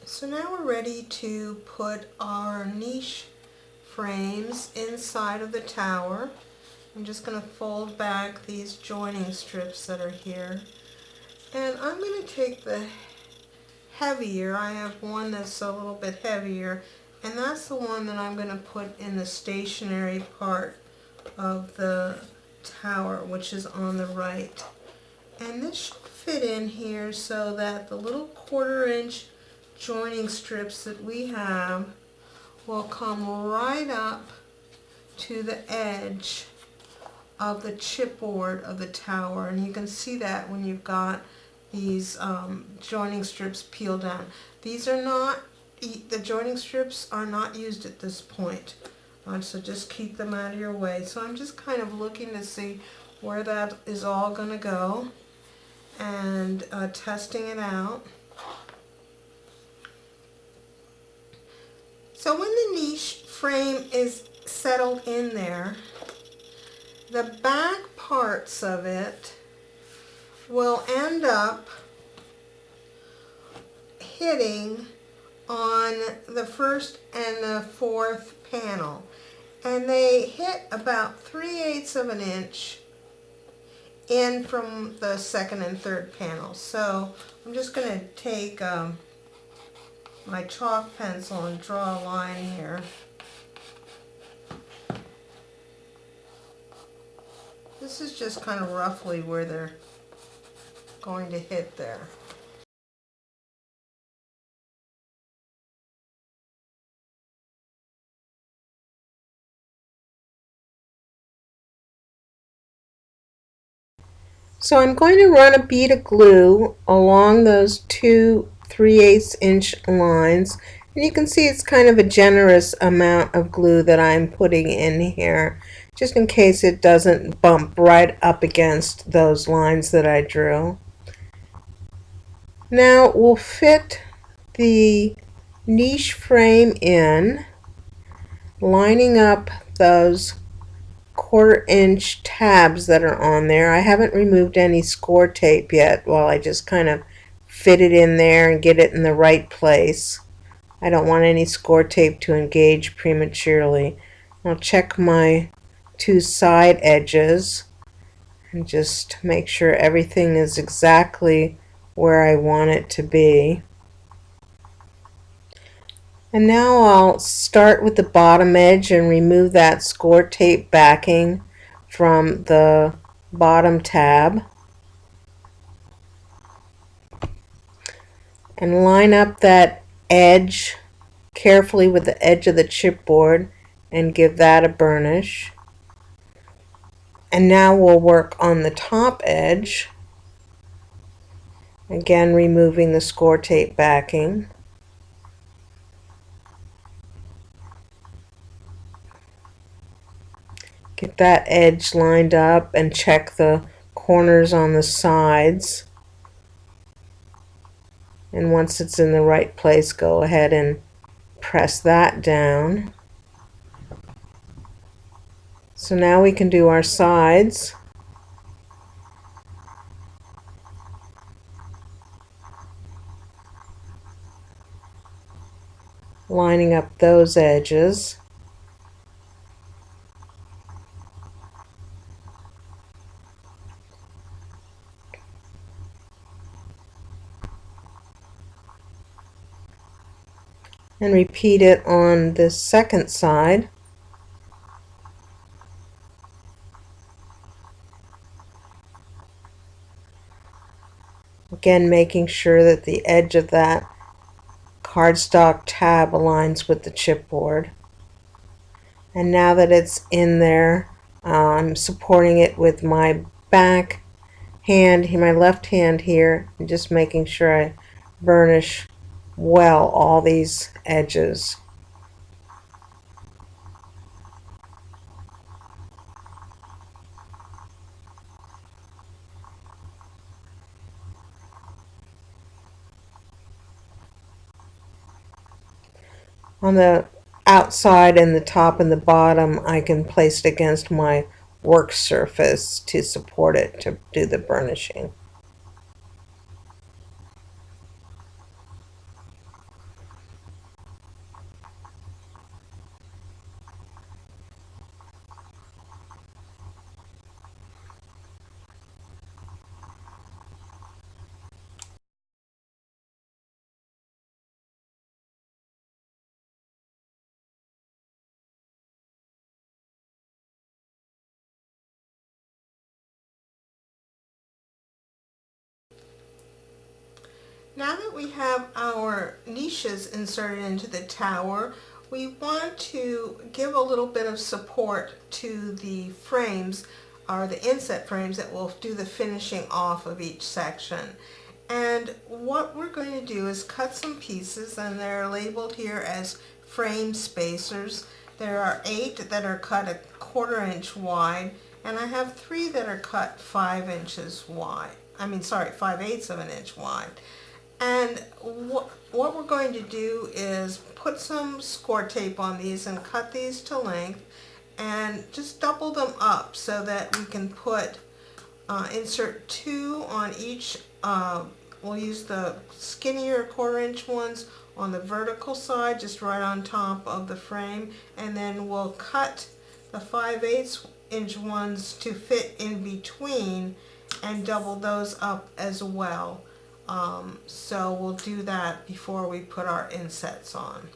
So now we're ready to put our niche frames inside of the tower. I'm just going to fold back these joining strips that are here. And I'm going to take the heavier, I have one that's a little bit heavier, and that's the one that I'm going to put in the stationary part of the tower, which is on the right. And this should fit in here so that the little 1/4 inch joining strips that we have will come right up to the edge of the chipboard of the tower, and you can see that when you've got these joining strips peeled down. These are not, the joining strips are not used at this point, so just keep them out of your way. So I'm just kind of looking to see where that is all going to go and testing it out. So when the niche frame is settled in there, the back parts of it will end up hitting on the first and the fourth panel. And they hit about 3/8 of an inch in from the second and third panel. So I'm just going to take my chalk pencil and draw a line here. This is just kind of roughly where they're going to hit there. So I'm going to run a bead of glue along those two 3/8 inch lines, and you can see it's kind of a generous amount of glue that I'm putting in here, just in case it doesn't bump right up against those lines that I drew. Now we'll fit the niche frame in, lining up those 1/4 inch tabs that are on there. I haven't removed any score tape yet while I just kind of fit it in there and get it in the right place. I don't want any score tape to engage prematurely. I'll check my two side edges and just make sure everything is exactly where I want it to be. And now I'll start with the bottom edge and remove that score tape backing from the bottom tab. And line up that edge carefully with the edge of the chipboard and give that a burnish. And now we'll work on the top edge, again removing the score tape backing. Get that edge lined up and check the corners on the sides. And once it's in the right place, go ahead and press that down. So now we can do our sides. Lining up those edges. And repeat it on the second side. Again, making sure that the edge of that cardstock tab aligns with the chipboard. And now that it's in there, I'm supporting it with my back hand, my left hand here, and just making sure I burnish well all these edges. On the outside and the top and the bottom, I can place it against my work surface to support it to do the burnishing. Now that we have our niches inserted into the tower, we want to give a little bit of support to the frames, or the inset frames that will do the finishing off of each section. And what we're going to do is cut some pieces, and they're labeled here as frame spacers. There are 8 that are cut a 1/4 inch wide, and I have 3 that are cut 5 inches wide. 5/8 of an inch wide. And what we're going to do is put some score tape on these and cut these to length, and just double them up so that we can put insert 2 on each. We'll use the skinnier 1/4 inch ones on the vertical side, just right on top of the frame, and then we'll cut the 5/8 inch ones to fit in between and double those up as well. So we'll do that before we put our insets on.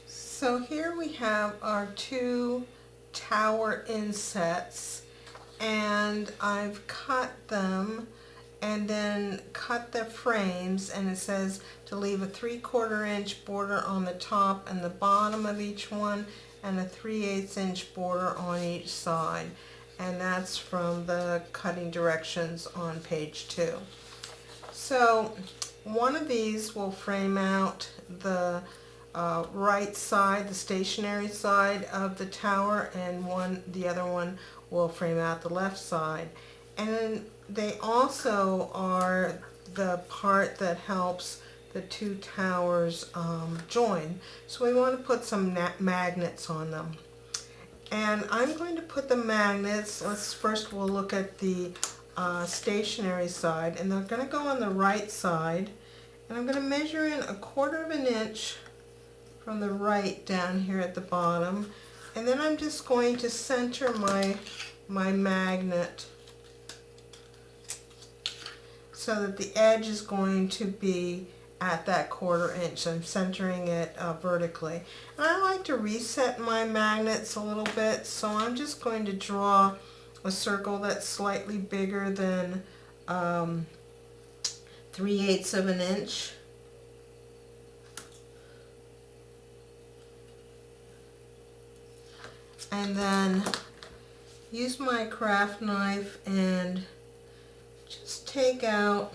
So here we have our 2 tower insets, and I've cut them and then cut the frames, and it says to leave a 3/4 inch border on the top and the bottom of each one, and a 3/8 inch border on each side. And that's from the cutting directions on page 2. So one of these will frame out the right side, the stationary side of the tower, and the other one will frame out the left side. And they also are the part that helps the 2 towers join. So we want to put some magnets on them. And I'm going to put the magnets, we'll look at the stationary side, and they're going to go on the right side. And I'm going to measure in a 1/4 inch from the right down here at the bottom, and then I'm just going to center my magnet so that the edge is going to be at that 1/4 inch. I'm centering it vertically. And I like to reset my magnets a little bit, so I'm just going to draw a circle that's slightly bigger than 3/8 of an inch. And then use my craft knife and just take out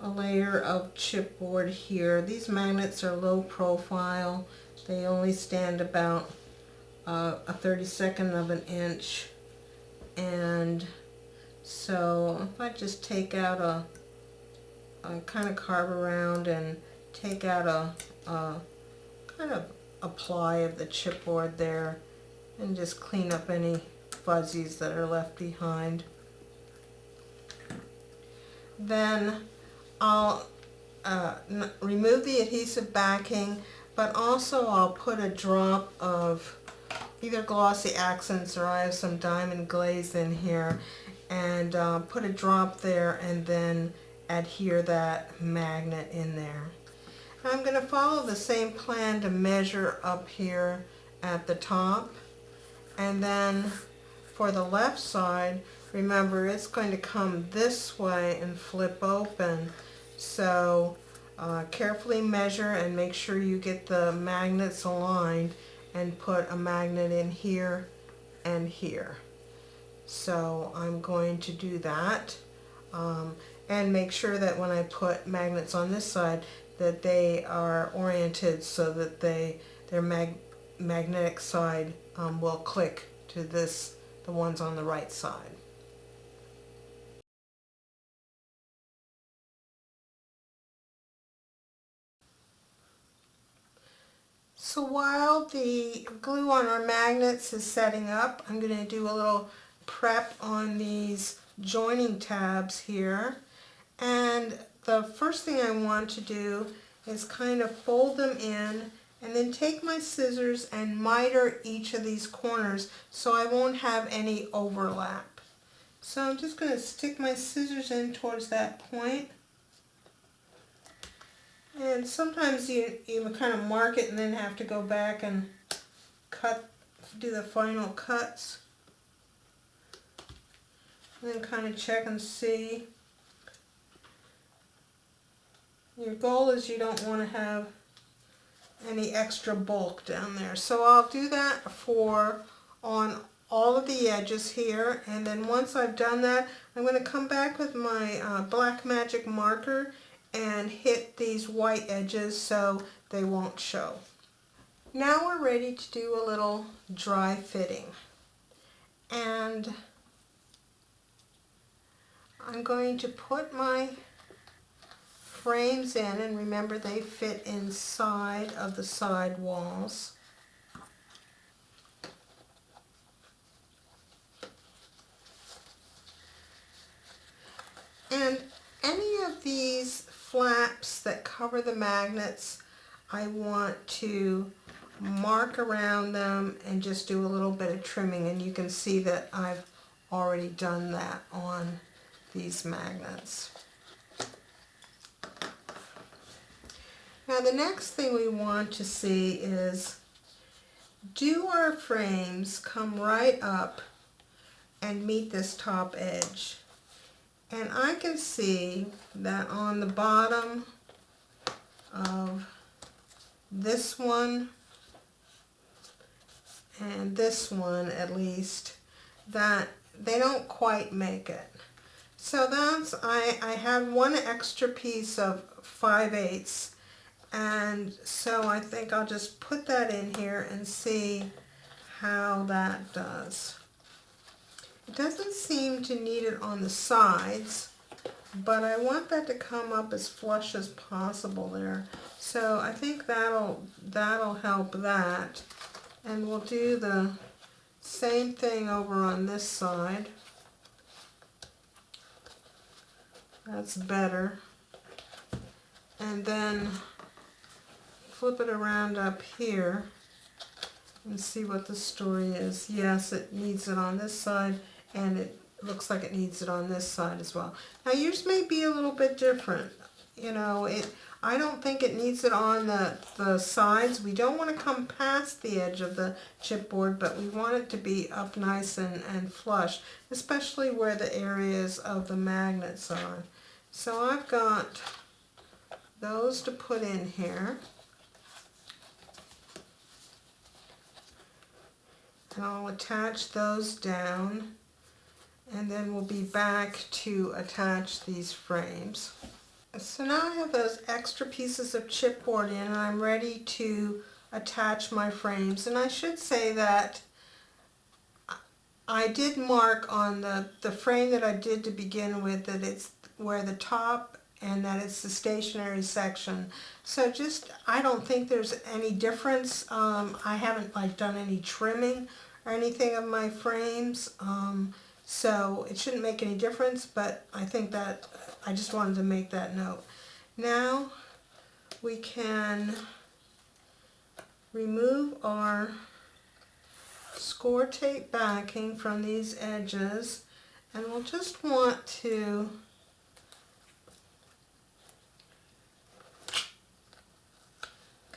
a layer of chipboard here. These magnets are low profile. They only stand about a 32nd of an inch. And so if I just take out a kind of carve around and take out a kind of a ply of the chipboard there, and just clean up any fuzzies that are left behind. Then I'll remove the adhesive backing, but also I'll put a drop of either glossy accents, or I have some diamond glaze in here, and put a drop there and then adhere that magnet in there. And I'm going to follow the same plan to measure up here at the top. And then for the left side, remember it's going to come this way and flip open. So carefully measure and make sure you get the magnets aligned, and put a magnet in here and here. So I'm going to do that, and make sure that when I put magnets on this side that they are oriented so that their magnetic side will click to the ones on the right side. So while the glue on our magnets is setting up, I'm going to do a little prep on these joining tabs here. And the first thing I want to do is kind of fold them in and then take my scissors and miter each of these corners so I won't have any overlap. So I'm just going to stick my scissors in towards that point. And sometimes you kind of mark it and then have to go back and do the final cuts. And then kind of check and see. Your goal is you don't want to have any extra bulk down there. So I'll do that on all of the edges here, and then once I've done that, I'm going to come back with my black magic marker and hit these white edges so they won't show. Now we're ready to do a little dry fitting, and I'm going to put my frames in, and remember they fit inside of the side walls. And any of these flaps that cover the magnets, I want to mark around them and just do a little bit of trimming, and you can see that I've already done that on these magnets. Now the next thing we want to see is, do our frames come right up and meet this top edge? And I can see that on the bottom of this one and this one at least, that they don't quite make it. So that's, I had one extra piece of 5/8, and so I think I'll just put that in here and see how that does. It doesn't seem to need it on the sides, but I want that to come up as flush as possible there. So I think that'll help that. And we'll do the same thing over on this side. That's better. And then flip it around up here and see what the story is. Yes, it needs it on this side, and it looks like it needs it on this side as well. Now yours may be a little bit different. You know, I don't think it needs it on the sides. We don't want to come past the edge of the chipboard, but we want it to be up nice and flush, especially where the areas of the magnets are. So I've got those to put in here. And I'll attach those down, and then we'll be back to attach these frames. So now I have those extra pieces of chipboard in, and I'm ready to attach my frames. And I should say that I did mark on the frame that I did to begin with that it's where the top and that it's the stationary section. So just, I don't think there's any difference. I haven't done any trimming or anything of my frames. So it shouldn't make any difference, but I think that I just wanted to make that note. Now we can remove our score tape backing from these edges, and we'll just want to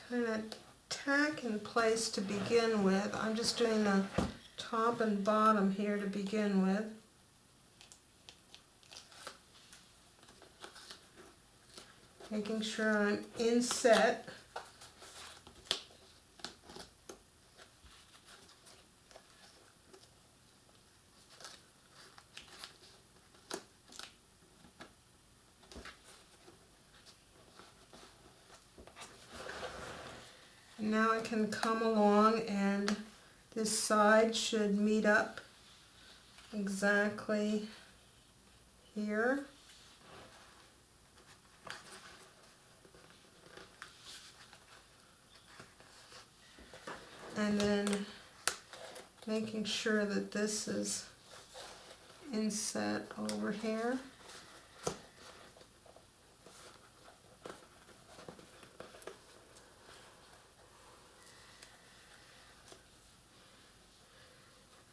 kind of tack in place to begin with. I'm just doing the top and bottom here to begin with. Making sure I'm inset. Now I can come along, and this side should meet up exactly here. And then making sure that this is inset over here.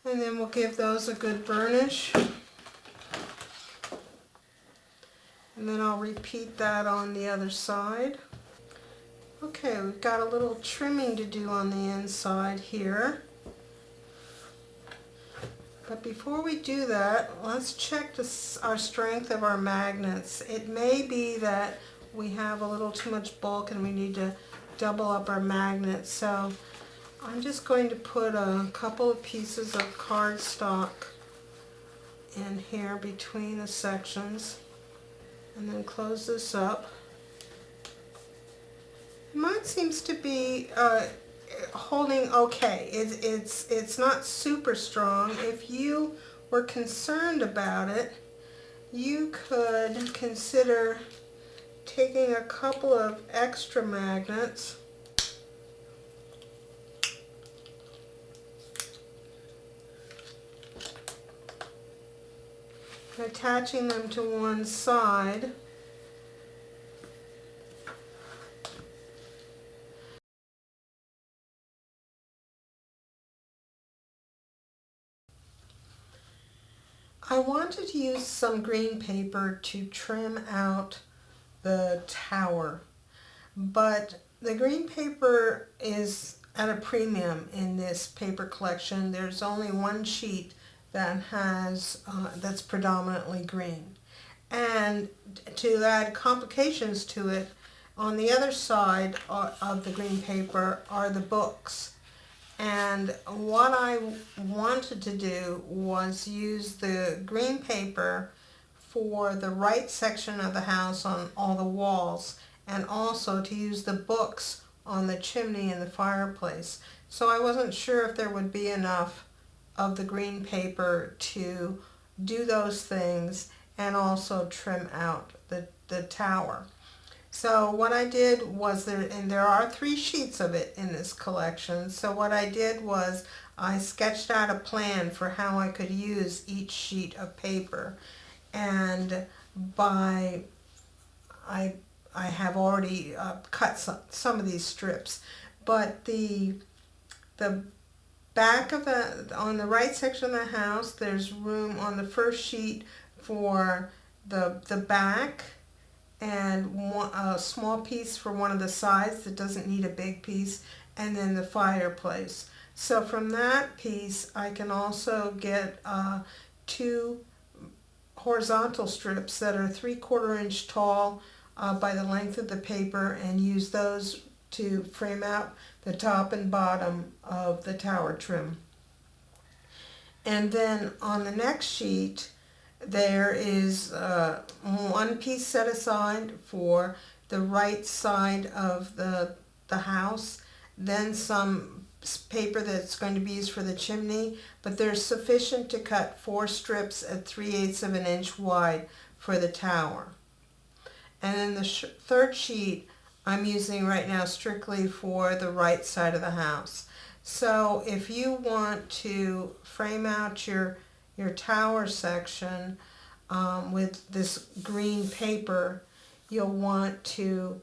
And then we'll give those a good burnish. And then I'll repeat that on the other side. Okay, we've got a little trimming to do on the inside here. But before we do that, let's check our strength of our magnets. It may be that we have a little too much bulk and we need to double up our magnets. So I'm just going to put a couple of pieces of cardstock in here between the sections and then close this up. Mine seems to be holding okay. It's not super strong. If you were concerned about it, you could consider taking a couple of extra magnets and attaching them to one side. I wanted to use some green paper to trim out the tower, but the green paper is at a premium in this paper collection. There's only one sheet that has that's predominantly green, and to add complications to it, on the other side of the green paper are the books. And what I wanted to do was use the green paper for the right section of the house on all the walls, and also to use the books on the chimney and the fireplace. So I wasn't sure if there would be enough of the green paper to do those things and also trim out the tower. So what I did was, and there are 3 sheets of it in this collection, so what I did was I sketched out a plan for how I could use each sheet of paper. And I have already cut some of these strips, but the back of on the right section of the house, there's room on the first sheet for the back, and a small piece for one of the sides that doesn't need a big piece, and then the fireplace. So from that piece I can also get 2 horizontal strips that are 3/4 inch tall by the length of the paper, and use those to frame out the top and bottom of the tower trim. And then on the next sheet there is one piece set aside for the right side of the house, then some paper that's going to be used for the chimney, but there's sufficient to cut 4 strips at 3/8 of an inch wide for the tower. And then the third sheet I'm using right now strictly for the right side of the house. So if you want to frame out your tower section with this green paper, you'll want to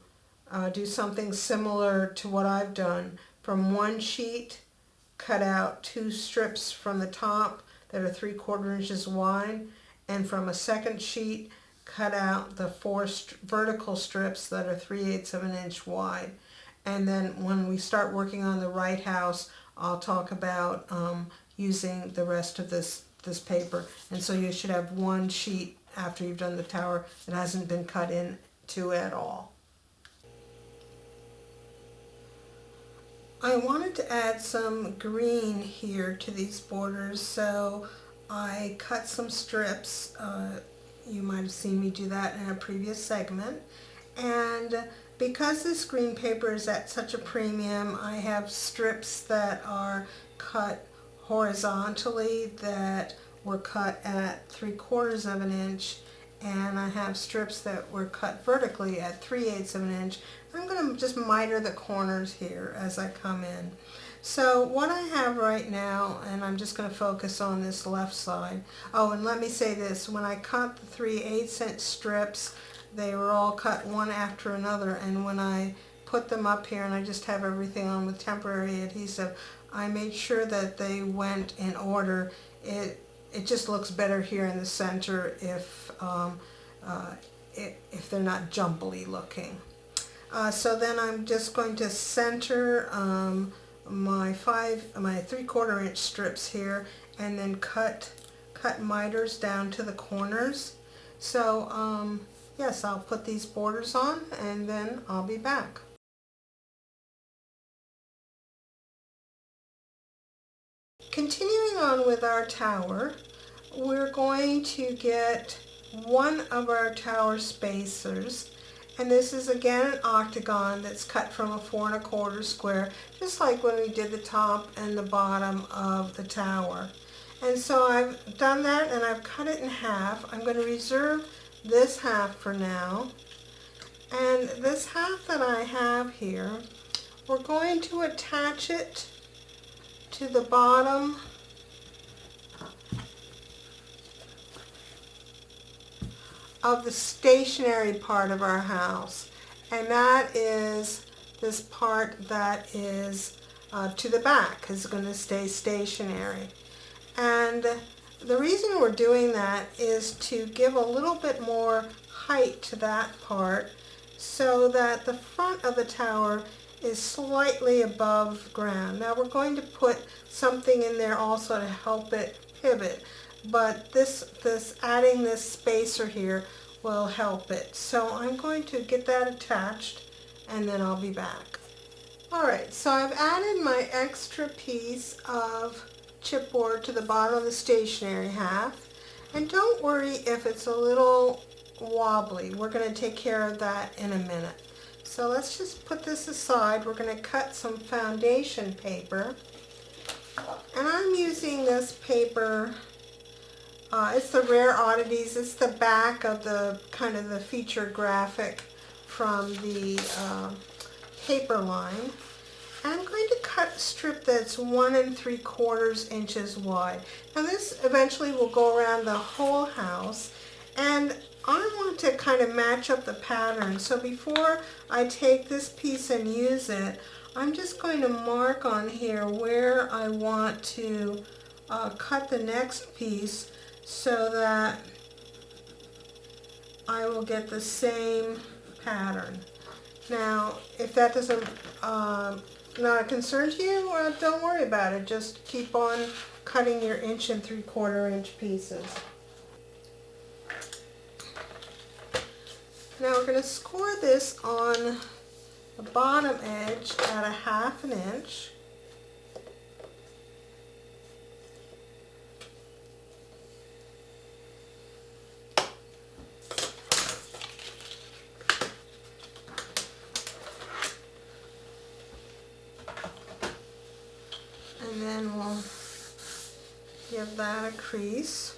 do something similar to what I've done. From one sheet, cut out 2 strips from the top that are 3/4 inches wide, and from a second sheet, cut out the 4 vertical strips that are 3/8 of an inch wide. And then when we start working on the right house, I'll talk about using the rest of this paper. And so you should have one sheet after you've done the tower that hasn't been cut into at all. I wanted to add some green here to these borders, so I cut some strips. You might have seen me do that in a previous segment. And because this green paper is at such a premium, I have strips that are cut horizontally that were cut at 3/4 of an inch, and I have strips that were cut vertically at 3/8 of an inch. I'm going to just miter the corners here as I come in. So what I have right now, and I'm just going to focus on this left side. Oh, and let me say this, when I cut the 3/8 inch strips, they were all cut one after another, and when I put them up here and I just have everything on with temporary adhesive, I made sure that they went in order. It just looks better here in the center if they're not jumbly looking. So then I'm just going to center my 3/4 inch strips here, and then cut miters down to the corners. So yes, I'll put these borders on and then I'll be back. Continuing on with our tower, we're going to get one of our tower spacers, and this is again an octagon that's cut from a 4 1/4 square, just like when we did the top and the bottom of the tower. And so I've done that and I've cut it in half. I'm going to reserve this half for now, and this half that I have here, we're going to attach it to the bottom of the stationary part of our house, and that is this part that is to the back is going to stay stationary. And the reason we're doing that is to give a little bit more height to that part so that the front of the tower is slightly above ground. Now we're going to put something in there also to help it pivot, but adding this spacer here will help it. So I'm going to get that attached and then I'll be back. Alright, so I've added my extra piece of chipboard to the bottom of the stationary half, and don't worry if it's a little wobbly. We're going to take care of that in a minute. So let's just put this aside. We're going to cut some foundation paper, and I'm using this paper. It's the Rare Oddities. It's the back of the kind of the feature graphic from the paper line. And I'm going to cut a strip that's 1 3/4 inches wide. Now this eventually will go around the whole house, and I want to kind of match up the pattern. So before I take this piece and use it, I'm just going to mark on here where I want to cut the next piece so that I will get the same pattern. Now, if that doesn't not a concern to you, well, don't worry about it. Just keep on cutting your 1 3/4 inch pieces. Now we're going to score this on the bottom edge at 1/2 inch. And then we'll give that a crease.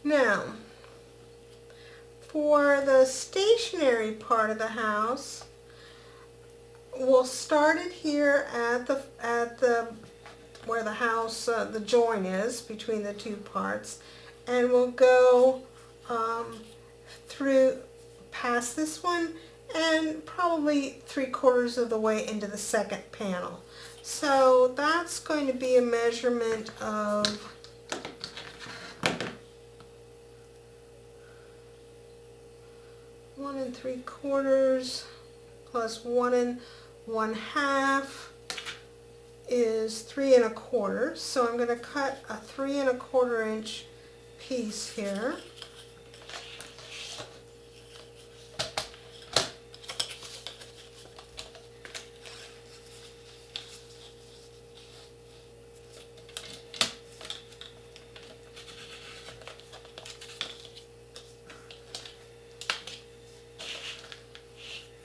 Now, for the stationary part of the house, we'll start it here at the where the house the join is between the two parts, and we'll go through past this one and probably 3/4 of the way into the second panel. So that's going to be a measurement of 1 3/4 plus 1 1/2 is 3 1/4. So I'm going to cut a 3 1/4 inch piece here.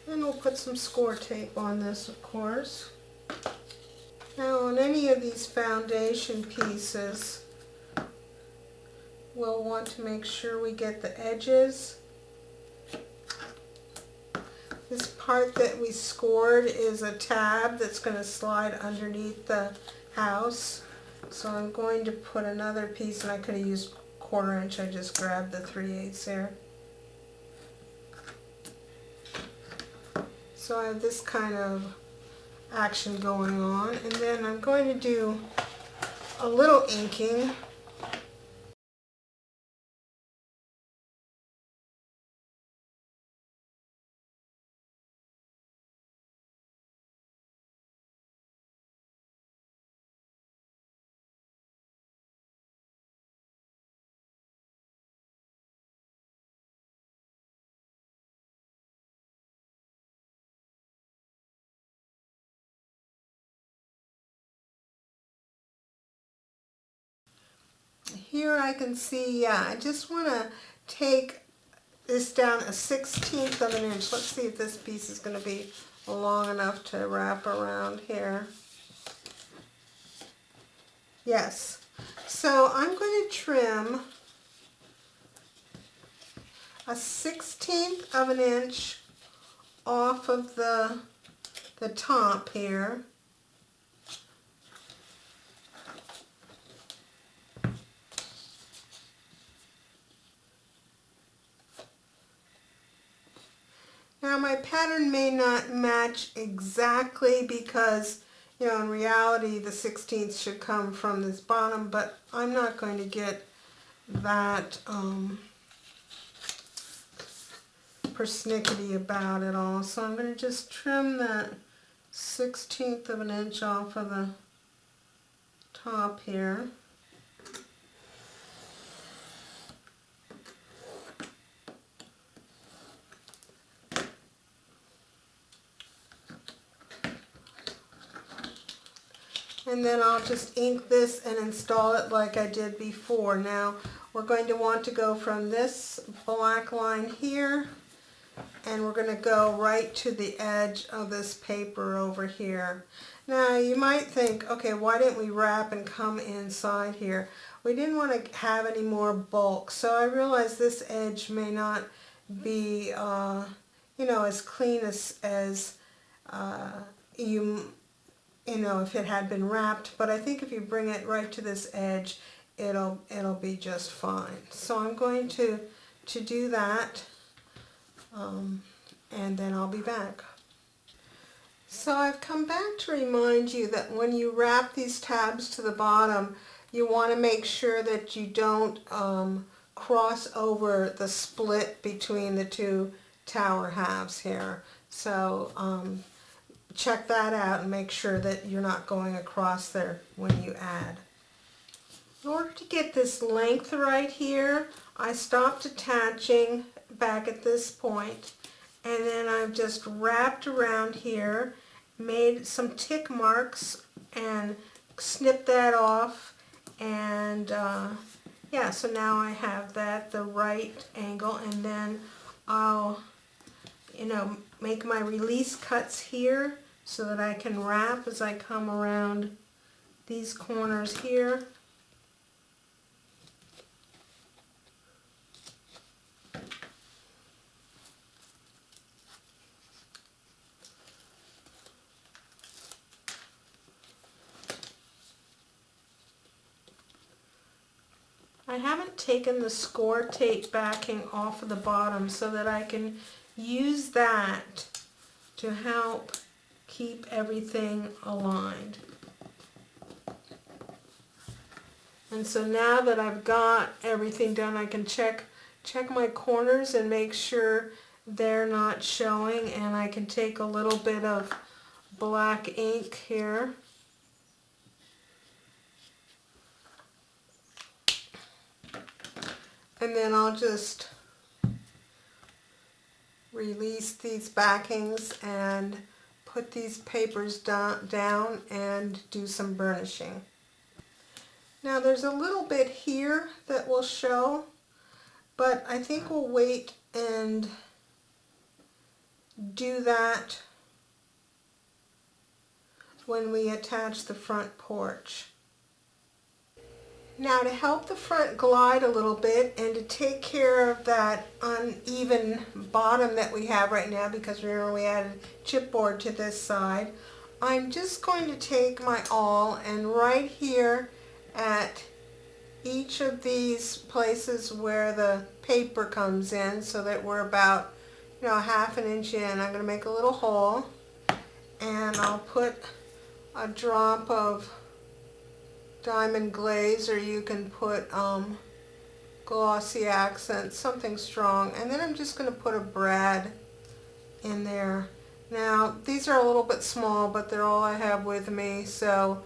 And we'll put some score tape on this, of course. Now on any of these foundation pieces, we'll want to make sure we get the edges. This part that we scored is a tab that's going to slide underneath the house. So I'm going to put another piece, and I could have used 1/4 inch, I just grabbed the 3/8 there. So I have this kind of action going on, and then I'm going to do a little inking. Here I can see, I just want to take this down 1/16 of an inch. Let's see if this piece is going to be long enough to wrap around here. Yes. So I'm going to trim 1/16 of an inch off of the top here. Now my pattern may not match exactly because, you know, in reality the 16th should come from this bottom, but I'm not going to get that persnickety about it all. So I'm going to just trim that 1/16 of an inch off of the top here. And then I'll just ink this and install it like I did before. Now we're going to want to go from this black line here, and we're going to go right to the edge of this paper over here. Now you might think, okay, why didn't we wrap and come inside here? We didn't want to have any more bulk, so I realized this edge may not be, you know, as clean as you know, if it had been wrapped, but I think if you bring it right to this edge, it'll be just fine. So I'm going to do that, and then I'll be back. So I've come back to remind you that when you wrap these tabs to the bottom, you want to make sure that you don't cross over the split between the two tower halves here. So check that out and make sure that you're not going across there when you add. In order to get this length right here, I stopped attaching back at this point, and then I've just wrapped around here, made some tick marks and snipped that off, and yeah, so now I have that the right angle, and then I'll, you know, make my release cuts here so that I can wrap as I come around these corners here. I haven't taken the score tape backing off of the bottom so that I can use that to help keep everything aligned. And so now that I've got everything done, I can check my corners and make sure they're not showing, and I can take a little bit of black ink here. And then I'll just release these backings and put these papers down and do some burnishing. Now there's a little bit here that will show, but I think we'll wait and do that. when we attach the front porch. Now, to help the front glide a little bit and to take care of that uneven bottom that we have right now, because remember we added chipboard to this side, I'm just going to take my awl and right here at each of these places where the paper comes in, so that we're about, you know, 1/2 inch in, I'm going to make a little hole, and I'll put a drop of diamond glaze, or you can put glossy accents, something strong, and then I'm just going to put a brad in there. Now these are a little bit small, but they're all I have with me, so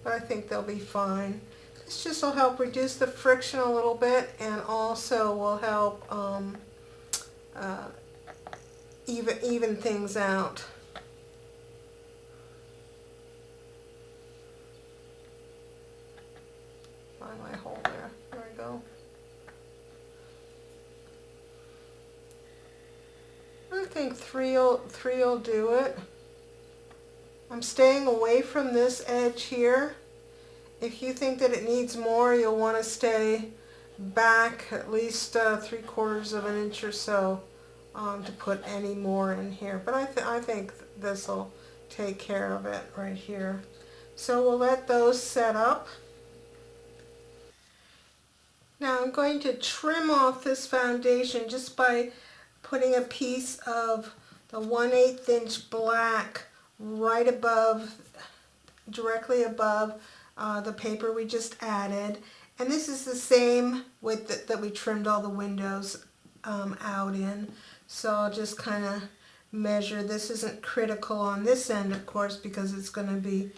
but I think they'll be fine. This just will help reduce the friction a little bit, and also will help even things out. Find my hole there. There we go. I think three will do it. I'm staying away from this edge here. If you think that it needs more, you'll want to stay back at least 3/4 of an inch or so to put any more in here. But I think this will take care of it right here. So we'll let those set up. Now I'm going to trim off this foundation just by putting a piece of the 1/8 inch black right above, directly above the paper we just added. And this is the same with that we trimmed all the windows out in. So I'll just kind of measure. This isn't critical on this end, of course, because it's going to be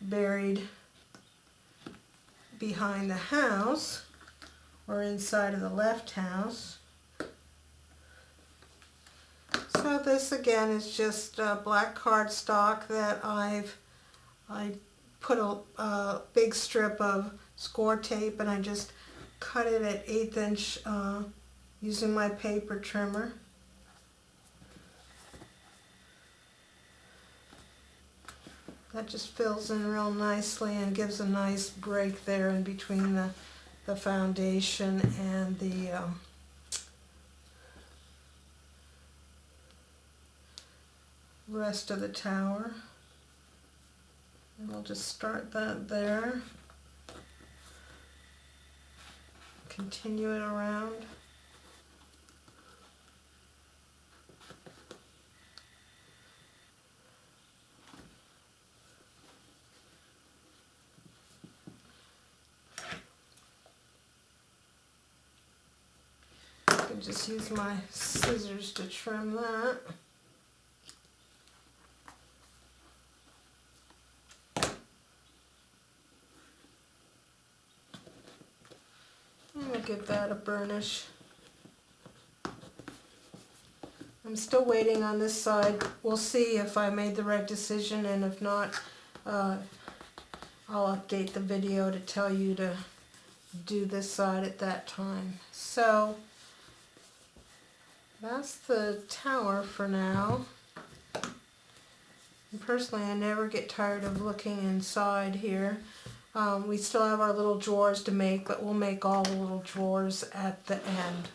buried behind the house or inside of the left house. So this again is just black cardstock that I put a big strip of score tape, and I just cut it at 1/8 inch using my paper trimmer. That just fills in real nicely and gives a nice break there in between the foundation and the rest of the tower. And we'll just start that there. Continue it around. I can just use my scissors to trim that. I'm going to give that a burnish. I'm still waiting on this side. We'll see if I made the right decision, and if not, I'll update the video to tell you to do this side at that time. So that's the tower for now. And personally, I never get tired of looking inside here. We still have our little drawers to make, but we'll make all the little drawers at the end.